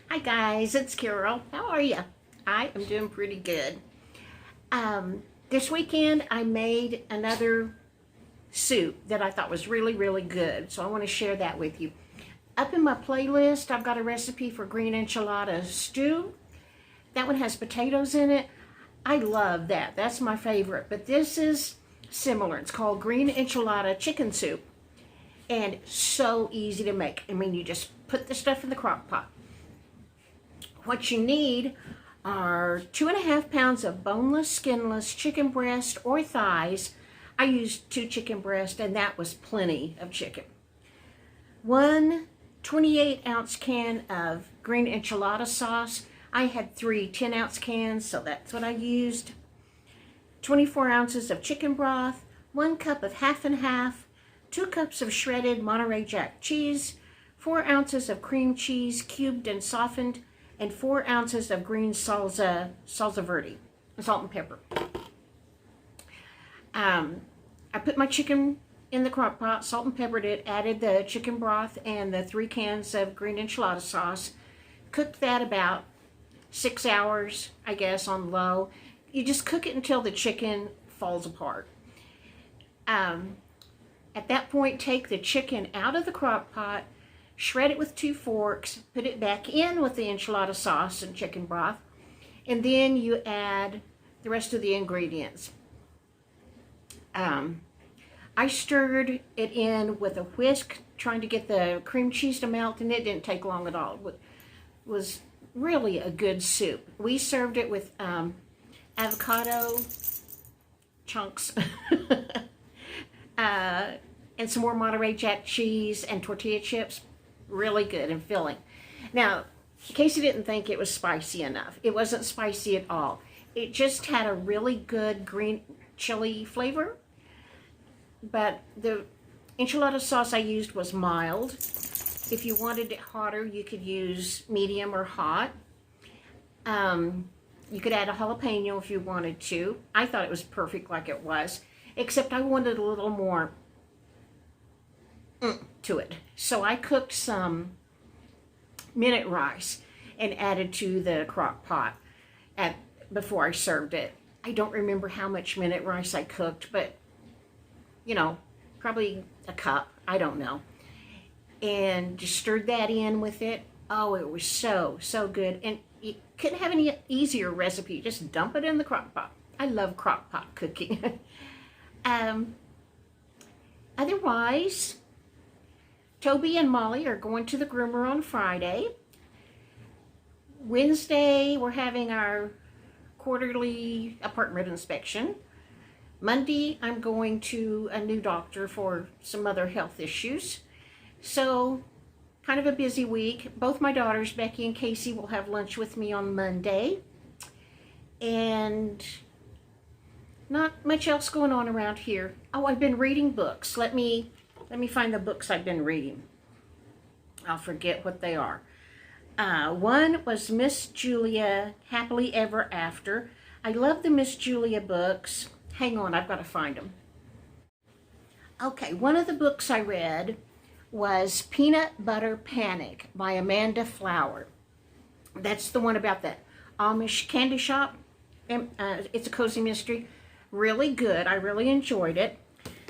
Hi guys, it's Carol. How are you? I am doing pretty good. This weekend I made another soup that I thought was really good. So I want to share that with you. Up in my playlist, I've got a recipe for green enchilada stew. That one has potatoes in it. I love that. That's my favorite. But this is similar. It's called green enchilada chicken soup. And so easy to make. I mean, you just put the stuff in the crock pot. What you need are 2.5 pounds of boneless, skinless chicken breast or thighs. I used 2 chicken breasts, and that was plenty of chicken. 1 28-ounce can of green enchilada sauce. I had 3 10-ounce cans, so that's what I used. 24 ounces of chicken broth, 1 cup of half and half, 2 cups of shredded Monterey Jack cheese, 4 ounces of cream cheese cubed and softened, and 4 ounces of green salsa verde, salt and pepper. I put my chicken in the crock pot, salt and peppered it, added the chicken broth and the 3 cans of green enchilada sauce. Cooked that about 6 hours, I guess, on low. You just cook it until the chicken falls apart. At that point, take the chicken out of the crock pot, shred it with 2 forks, put it back in with the enchilada sauce and chicken broth, and then you add the rest of the ingredients. I stirred it in with a whisk, trying to get the cream cheese to melt, and it didn't take long at all. It was really a good soup. We served it with avocado chunks and some more Monterey Jack cheese and tortilla chips. Really good and filling. Now, in case you didn't think it was spicy enough, it wasn't spicy at all. It just had a really good green chili flavor. But the enchilada sauce I used was mild. If you wanted it hotter, you could use medium or hot. You could add a jalapeno if you wanted to. I thought it was perfect like it was, except I wanted a little more to it. So I cooked some minute rice and added to the crock pot before I served it. I don't remember how much minute rice I cooked, but you know, probably a cup, I don't know. And just stirred that in with it. Oh, it was so good. And you couldn't have any easier recipe. Just dump it in the crock pot. I love crock pot cooking. Otherwise, Toby and Molly are going to the groomer on Friday. Wednesday, we're having our quarterly apartment inspection. Monday, I'm going to a new doctor for some other health issues. So, kind of a busy week. Both my daughters, Becky and Casey, will have lunch with me on Monday. And not much else going on around here. Oh, I've been reading books. Let me find the books I've been reading. I'll forget what they are. One was Miss Julia, Happily Ever After. I love the Miss Julia books. Hang on, I've got to find them. Okay, one of the books I read was Peanut Butter Panic by Amanda Flower. That's the one about that Amish candy shop. It's a cozy mystery. Really good. I really enjoyed it.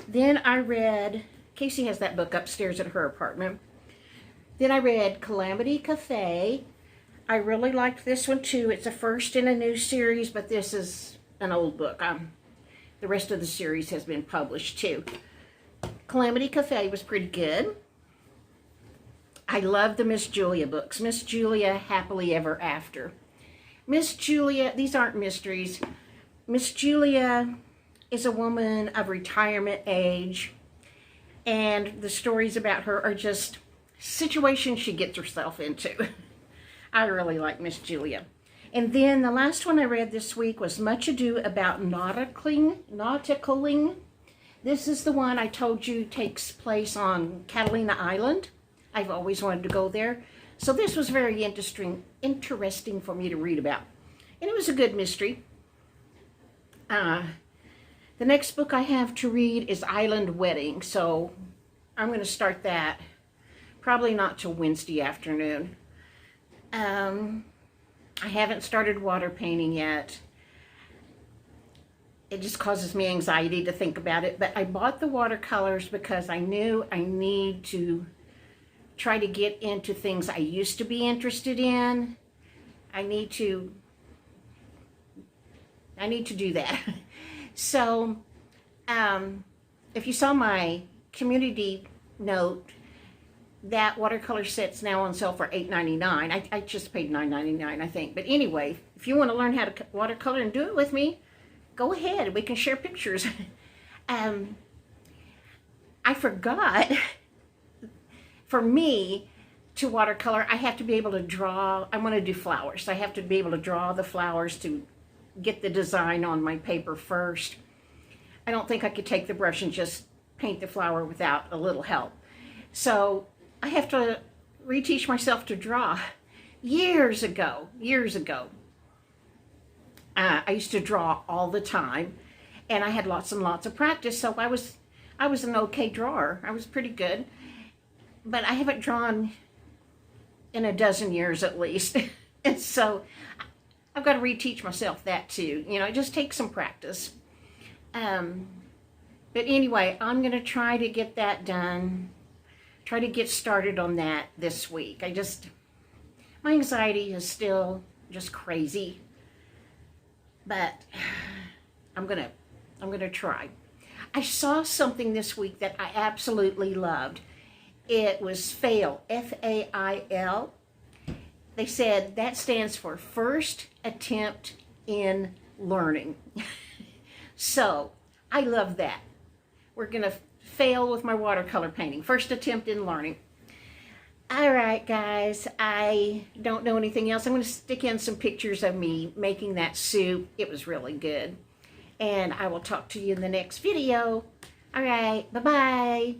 Then I read, Casey has that book upstairs at her apartment. Then I read Calamity Cafe. I really liked this one too. It's a first in a new series, but this is an old book. The rest of the series has been published too. Calamity Cafe was pretty good. I love the Miss Julia books. Miss Julia, Happily Ever After. Miss Julia, these aren't mysteries. Miss Julia is a woman of retirement age, and the stories about her are just situations she gets herself into. I really like Miss Julia. And then the last one I read this week was Much Ado About Nauticaling. This is the one I told you takes place on Catalina Island. I've always wanted to go there. So this was very interesting for me to read about. And it was a good mystery. The next book I have to read is Island Wedding. So I'm going to start that probably not till Wednesday afternoon. I haven't started water painting yet. It just causes me anxiety to think about it. But I bought the watercolors because I knew I need to try to get into things I used to be interested in. I need to do that. So, if you saw my community note, that watercolor set's now on sale for $8.99. I just paid $9.99, I think. But anyway, if you want to learn how to watercolor and do it with me, go ahead. We can share pictures. I forgot, for me, to watercolor, I have to be able to draw. I want to do flowers. So I have to be able to draw the flowers to get the design on my paper first. I don't think I could take the brush and just paint the flower without a little help. So I have to reteach myself to draw. Years ago, I used to draw all the time, and I had lots and lots of practice, so I was an okay drawer. I was pretty good, but I haven't drawn in a dozen years at least. And so I've got to reteach myself that too. You know, it just takes some practice. But anyway, I'm going to try to get that done. Try to get started on that this week. My anxiety is still just crazy. But I'm gonna try. I saw something this week that I absolutely loved. It was FAIL, F-A-I-L. They said that stands for First Attempt in Learning. So I love that. We're gonna fail with my watercolor painting. First attempt in learning. All right, guys, I don't know anything else. I'm going to stick in some pictures of me making that soup. It was really good. And I will talk to you in the next video. All right, bye-bye.